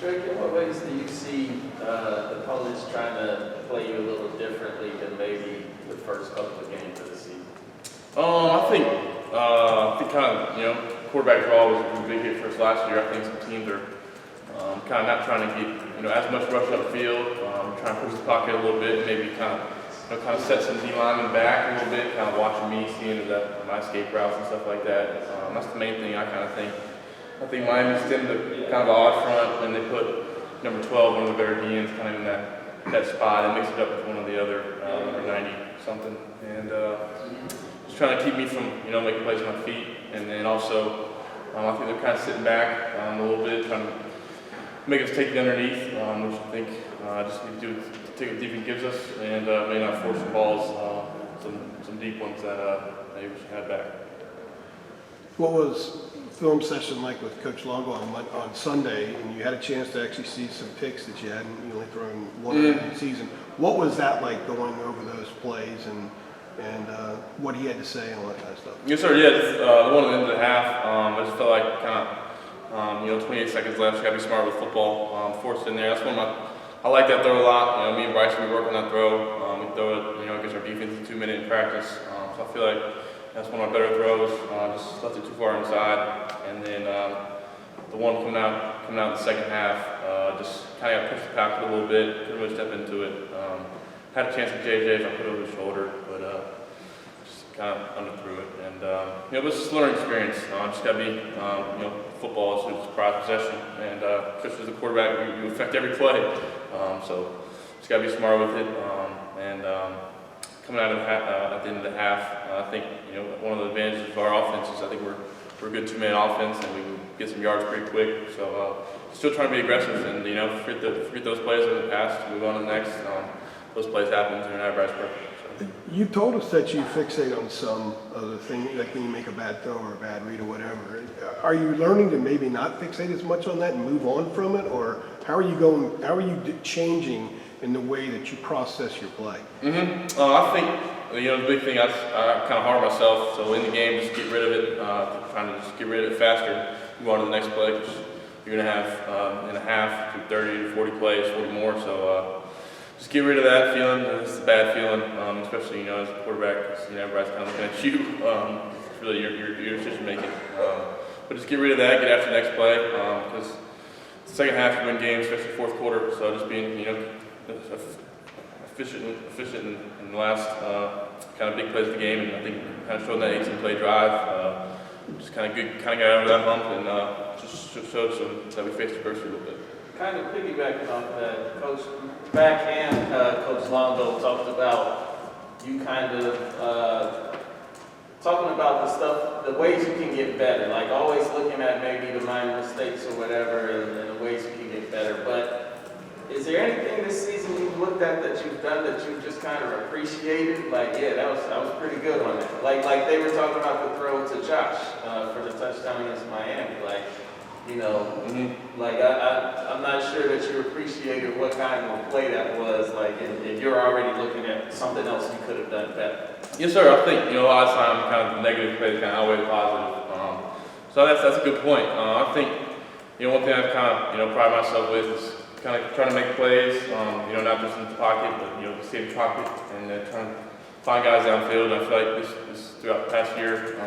Drake, in what ways do you see opponents trying to play you a little differently than maybe the first couple of games of the season? I think kind of, quarterback draw was a big hit for us last year. I think some teams are kind of not trying to get, as much rush upfield, trying to push the pocket a little bit, maybe kind of set some D linemen back a little bit, kind of watching me, seeing that my escape routes and stuff like that. That's the main thing I kind of think. I think Miami's them the kind of odd front, and they put number 12, one of the better DNs, kind of in that spot, and mix it up with one of the other, number 90 something, and just trying to keep me from making plays on my feet, and then also I think they're kind of sitting back a little bit, trying to make us take the underneath, which I think just need to take what defense gives us, and may not force the balls, some deep ones that maybe we should have back. What was film session like with Coach Longo on Sunday, and you had a chance to actually see some picks that you hadn't only thrown one in the season? What was that like going over those plays and what he had to say and all that kind of stuff? Yes, sir. Yeah, the one at the end of the half, I just felt like kind of 28 seconds left. You got to be smart with football. Forced in there. That's one of I like that throw a lot. Me and Bryce, we work on that throw. We throw it, against our defense in 2 minute in practice. So I feel like that's one of my better throws. Just left it too far inside, and then the one coming out in the second half, just kind of got pushed the pocket a little bit. Couldn't really step into it. Had a chance with JJ if I put it over his shoulder, but just kind of underthrew it. And it was just a learning experience. Just got to be, football is a surprise possession, and especially as a quarterback, you affect every play. So just got to be smart with it. And coming out of at the end of the half, I think one of the advantages of our offense is I think we're a good 2 minute offense, and we can get some yards pretty quick. So still trying to be aggressive, and forget those plays in the past, move on to the next. Those plays happen, and everybody's perfect. So. You told us that you fixate on some other thing, like when you make a bad throw or a bad read or whatever. Are you learning to maybe not fixate as much on that and move on from it, or how are you changing in the way that you process your play? I think the big thing I kind of hard myself. So in the game, just get rid of it. Trying to just get rid of it faster. Move on to the next play. Because you're gonna have in a half 30 to 40 plays, 40 more. So. Just get rid of that feeling. It's a bad feeling, especially as a quarterback. Everybody's kind of looking at you. It's really your decision making. But just get rid of that. Get after the next play because the second half you win games, especially fourth quarter. So just being efficient in the last kind of big plays of the game, and I think kind of showing that 18-play drive. Just kind of got over that hump and just showed that we faced adversity a little bit. Kind of piggybacking off that, Coach backhand, Coach Longo talked about you kind of talking about the stuff, the ways you can get better, like always looking at maybe the minor mistakes or whatever and the ways you can get better. But is there anything this season you've looked at that you've done that you've just kind of appreciated? Like, yeah, that was pretty good on that. Like they were talking about the throw to Josh for the touchdown against Miami. Like, like I'm not sure that you appreciated what kind of a play that was, like, and you're already looking at something else you could have done better. Yes, sir. I think a lot of times kind of the negative plays kind of outweigh the positive. So that's a good point. I think one thing I've kind of pride myself with is kind of trying to make plays. Not just in the pocket, but stay in the pocket and trying to find guys downfield. And I feel like this throughout the past year.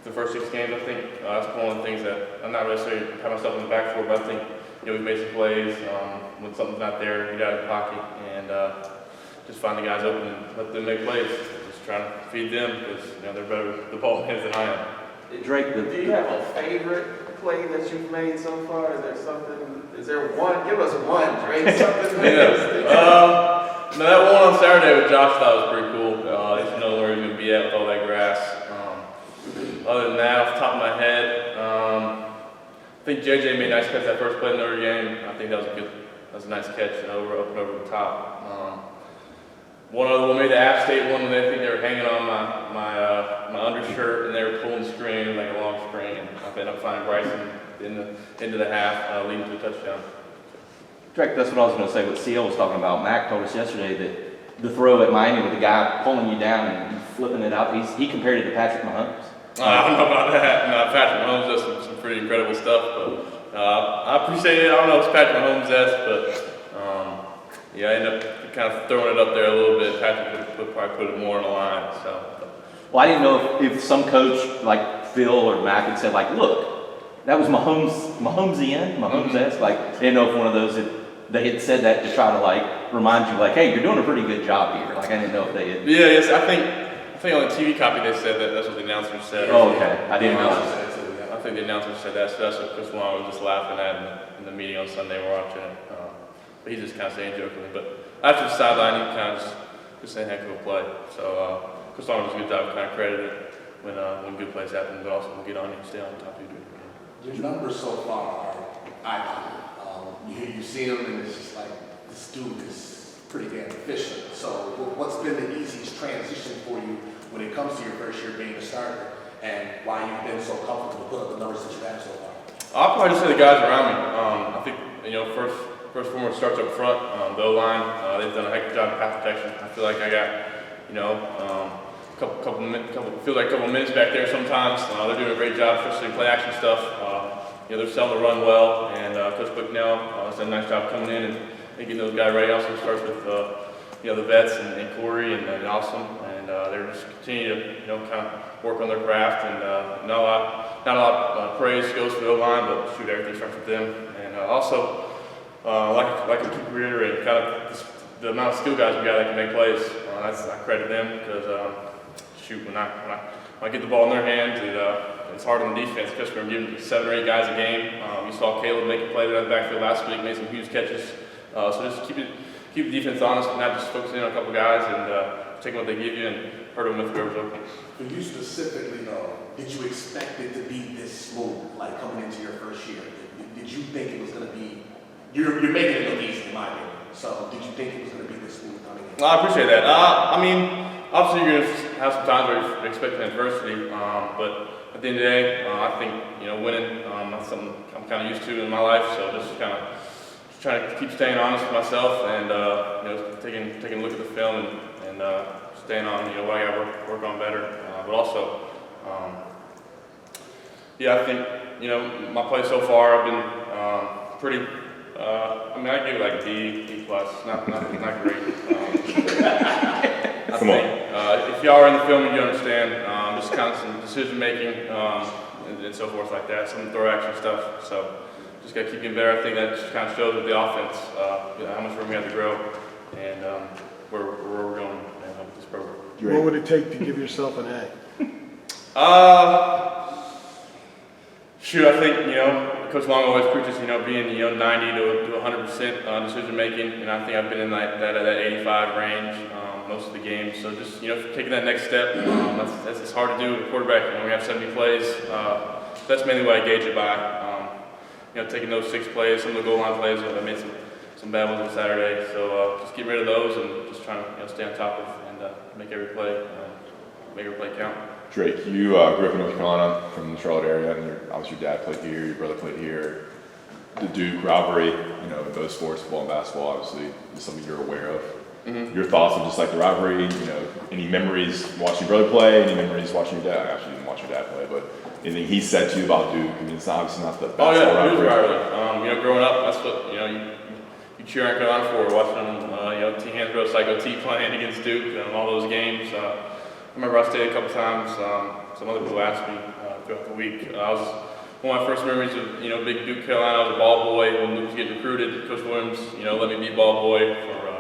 The first 6 games, I think that's one of the things that I'm not really sure pat myself in the back for, but I think we've made some plays when something's not there, get out of the pocket, and just find the guys open and let them make plays. Just trying to feed them because they're better with the ball hands than I am. Drake, do you have a favorite play that you've made so far? Is there one? Give us one, Drake. Something. That one on Saturday with Josh thought was pretty cool. I didn't know where he was going to be at with all that grass. Other than that, off the top of my head, I think JJ made a nice catch that first play in Notre Dame. I think that was a nice catch over the top. One other one, maybe the App State one, when they were hanging on my undershirt and they were pulling the string, like a long string, and I ended up finding Bryson in the end of the half, leading to a touchdown. Drake, that's what I was going to say. What CL was talking about. Mac told us yesterday that the throw at Miami with the guy pulling you down and flipping it out, he compared it to Patrick Mahomes. I don't know about that. Patrick Mahomes does some pretty incredible stuff, I appreciate it. I don't know if it's Patrick Mahomes-esque, but yeah, I ended up kind of throwing it up there a little bit. Patrick would probably put it more on the line. So. Well, I didn't know if some coach like Phil or Mac had said like, look, that was Mahomes-esque. Like, I didn't know if one of those they had said that to try to like remind you like, hey, you're doing a pretty good job here. Like, I didn't know if they had. Yeah, yes, I think on the TV copy they said that. That's what the announcer said. Oh, okay. I didn't know. I think the announcer said that. So that's what Chris Long was just laughing at in the meeting on Sunday. We're watching it. But he's just kind of saying jokingly. But after the sideline, he kind of just saying heck of a play. So Chris Long does a good job of kind of crediting it when good plays happen, but also when get on and stay on top of you. Your numbers so far are eye-popping. You see them, and it's just like, this dude is pretty damn efficient. So what's been the easiest transition for you when it comes to your first year being a starter, and why you've been so comfortable to put up the numbers that you have so far? I'll probably just say the guys around me. I think, first and foremost starts up front. The O-line, they've done a heck of a job of pass protection. I feel like I got, couple minutes back there sometimes. They're doing a great job, especially play action stuff. They're selling the run well, and Coach Bucknell has done a nice job coming in and getting those guys ready. Also starts with the vets and Corey and Awesome, and they're just continue to kind of work on their craft, and not a lot of praise goes for the O-line, but shoot, everything starts with them. And also, like I keep reiterating, kind of the amount of skill guys we got that can make plays. I credit them because when I get the ball in their hands, it's hard on the defense, especially when we're giving 7 or 8 guys a game. You saw Caleb make a play out of the backfield last week, made some huge catches. So just keep the defense honest and not just focusing on a couple guys and taking what they give you and hurt them with whoever's open. For you specifically, though, did you expect it to be this smooth, like coming into your first year? Did you think it was going to be? You're making it look easy, in my opinion. So did you think it was going to be this smooth coming in? I appreciate that. Obviously you're going to have some times where you're expecting adversity, but at the end of the day, I think winning that's something I'm kind of used to in my life. So just trying to keep staying honest with myself and taking a look at the film and staying on what I got to work on better. But also, I think my play so far I've been pretty. I give it like D plus, not great. Come on. If y'all are in the film and you understand, just kind of some decision making and so forth like that, some throw action stuff. So just got to keep getting better. I think that just kind of shows with the offense how much room we have to grow and where we're going with this program. What would it take to give yourself an A? Shoot, I think Coach Long always preaches being 90 to 100% decision making, and I think I've been in that 85 range most of the games. So just taking that next step, that's hard to do with a quarterback. We have 70 plays. That's mainly what I gauge it by. Taking those 6 plays, some of the goal line plays. I made some bad ones on Saturday, so just get rid of those and just trying to stay on top of and make every play count. Drake, you grew up in North Carolina from the Charlotte area, and obviously your dad played here, your brother played here. The Duke rivalry, in both sports, football and basketball, obviously is something you're aware of. Mm-hmm. Your thoughts on just like the rivalry, any memories watching your brother play, any memories watching your dad? Actually, you didn't watch your dad play, but anything he said to you about Duke? I mean, it's obviously not the basketball rivalry. Rivalry. Growing up, that's what you cheer on Carolina for. Watching T. Hansbrough, Psycho T playing against Duke and all those games. I remember I stayed a couple times. Some other people asked me throughout the week. One of my first memories of big Duke Carolina. I was a ball boy when Luke was getting recruited. Coach Williams, let me be ball boy for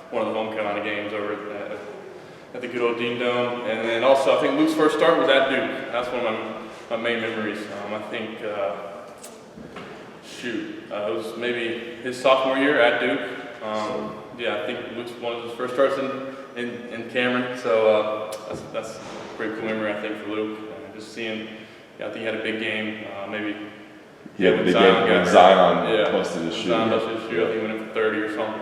one of the home Carolina games over at the good old Dean Dome. And then also, I think Luke's first start was at Duke. That's one of my main memories. I think it was maybe his sophomore year at Duke. I think Luke's one of his first starts in Cameron, so that's a pretty cool memory I think for Luke. Just seeing, I think he had a big game. Maybe he had a big game when Zion busted his shoe. Zion busted his shoe. I think he went in for 30 or something.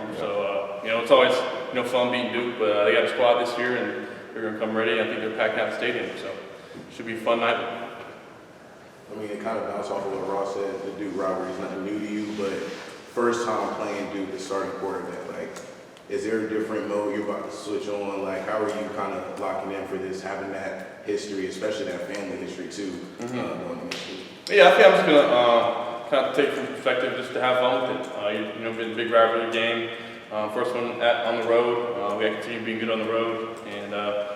Yeah. So it's always fun beating Duke, but they got a squad this year and they're going to come ready. I think they're packed out the stadium, so it should be a fun night. I mean, it kind of bounced off of what Ross said. The Duke rivalry is nothing new to you, but first time playing Duke, the starting quarterback, is there a different mode you're about to switch on? How are you kind of locking in for this, having that history, especially that family history too? Mm-hmm. I think I'm just gonna kind of take from perspective just to have fun with it. You know, been a big rivalry game. First one on the road. We got to continue being good on the road and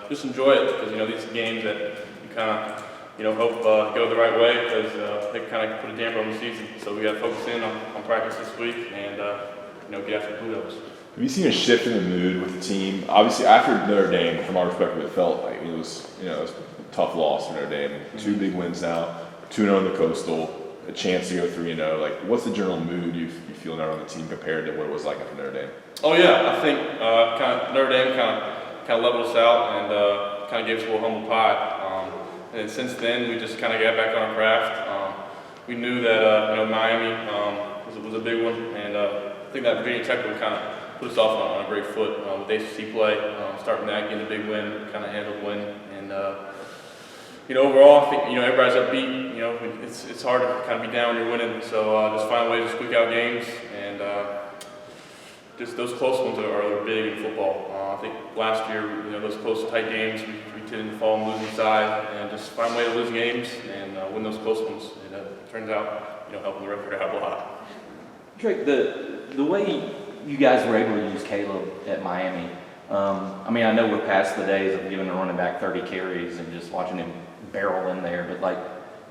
just enjoy it because, you know, these are games that you kind of, you know, hope go the right way because they kind of put a damper on the season. So we got to focus in on practice this week and, you know, get after the Blue Devils. Have you seen a shift in the mood with the team? Obviously, after Notre Dame, from our perspective, it felt like it was, you know, it was a tough loss for Notre Dame. 2 big wins now, 2-0 in the Coastal, a chance to go 3-0. Like, what's the general mood you feel now on the team compared to what it was like after Notre Dame? Oh yeah, I think kind of Notre Dame kind of leveled us out and kind of gave us a little humble pie. And since then, we just kind of got back on our craft. We knew that you know, Miami was a big one, and I think that Virginia Tech one kind of put us off on a great foot with ACC play, starting that, getting a big win, kind of handled win, and you know, overall, I think, you know, everybody's upbeat. You know, it's hard to kind of be down when you're winning, so just find ways to squeak out games, and just those close ones are big in football. I think last year, you know, those close, tight games, we tended to fall on the losing side, and just find a way to lose games and win those close ones. It turns out, you know, helping the record out a lot. Drake, the way you guys were able to use Caleb at Miami, I mean, I know we're past the days of giving a running back 30 carries and just watching him barrel in there, but like,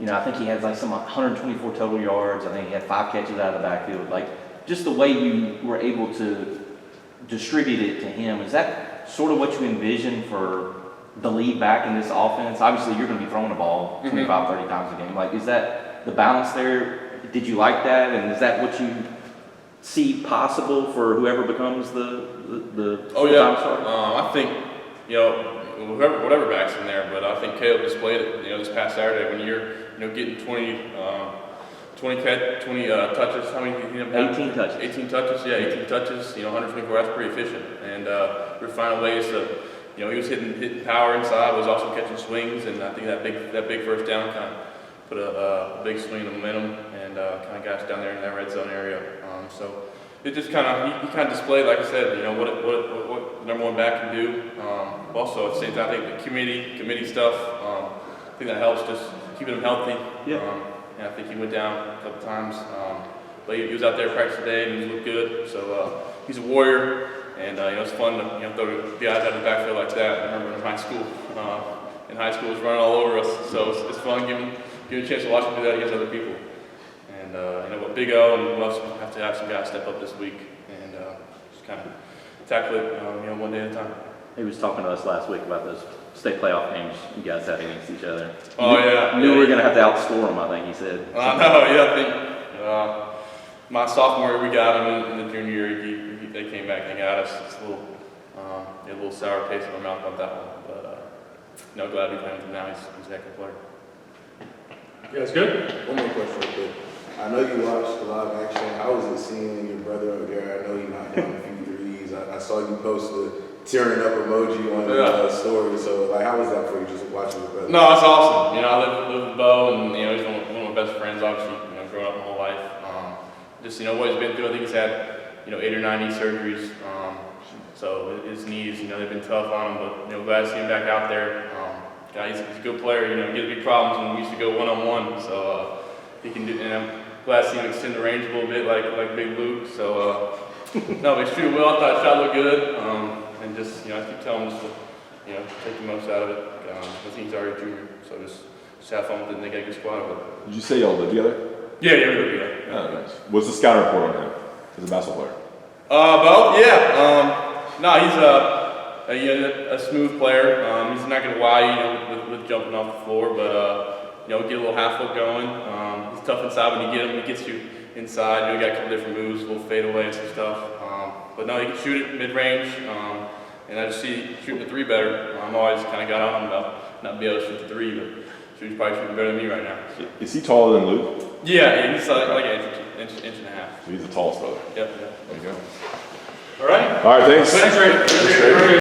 you know, I think he had like some 124 total yards. I think he had 5 catches out of the backfield. Like, just the way you were able to distribute it to him, is that sort of what you envision for the lead back in this offense? Obviously, you're going to be throwing the ball 25, 30 times a game. Like, is that the balance there? Did you like that? And is that what you see possible for whoever becomes the Oh yeah, starter? I think, you know, whatever back's in there, but I think Caleb displayed it, you know, this past Saturday when you're, you know, getting 20 touches. How many? 18 touches. 18 touches. Yeah, 18 touches. You know, 124. That's pretty efficient. And we're finding ways to, you know, he was hitting power inside, was also catching swings, and I think that big first down kind of put a big swing of momentum and kind of got us down there in that red zone area. So it just kind of he kind of displayed, like I said, you know, what the number one back can do. Also at the same time, I think the committee stuff. I think that helps just keeping him healthy. Yeah. And I think he went down a couple times, but he was out there practice today and he looked good. So he's a warrior, and you know, it's fun to, you know, throw the guys out of the backfield like that. I remember in high school, he was running all over us. So it's fun giving a chance to watch him do that against other people. And you know, with Big O and we'll have to have some guys step up this week and just kind of tackle it, you know, one day at a time. He was talking to us last week about those state playoff games you guys had against each other. Oh yeah. We were going to have to outscore them, I think he said. I know, yeah, I think my sophomore year we got him, in the junior year they came back and got us. It's a little sour taste in my mouth on that one, but you know, glad we playing with him now. He's a heck of a player. You guys good? One more question real quick. I know you watched the live action. How was it seeing your brother over there? I know he knocked down a few threes. I saw you post the tearing up emoji on the story. So, like, how was that for you, just watching your brother? No, it's awesome. You know, I live with Bo, and you know, he's one of my best friends. Obviously, you know, growing up my whole life. Just, you know, what he's been through. I think he's had, you know, 8 or 9 knee surgeries. So his knees, you know, they've been tough on him. But you know, glad to see him back out there. He's a good player. You know, he gets big problems when we used to go one-on-one. So he can do. And I'm glad to see him extend the range a little bit, like Big Luke. So no, but he's shooting well. I thought the shot looked good. And just, you know, I keep telling him just to, you know, take the most out of it. I think he's already a junior, so just have fun with it and they got a good squad of it. Did you say y'all live together? Yeah, we live together. Oh, nice. What's the scouting report on him as a basketball player? Bo, yeah. No, he's a smooth player. He's not going to lie, you know, with jumping off the floor, but, you know, get a little half foot going. He's tough inside when you get him. He gets you inside. You know, he got a couple different moves, a little fadeaway and some stuff. But no, he can shoot it mid-range. And I just see shooting the 3 better. I'm always kind of got on him about not being able to shoot the 3, but he's probably shooting better than me right now. Is he taller than Luke? Yeah, he's like an inch and a half. So he's the tallest brother. Yep. There you go. All right. All right, thanks. Thanks, Ray.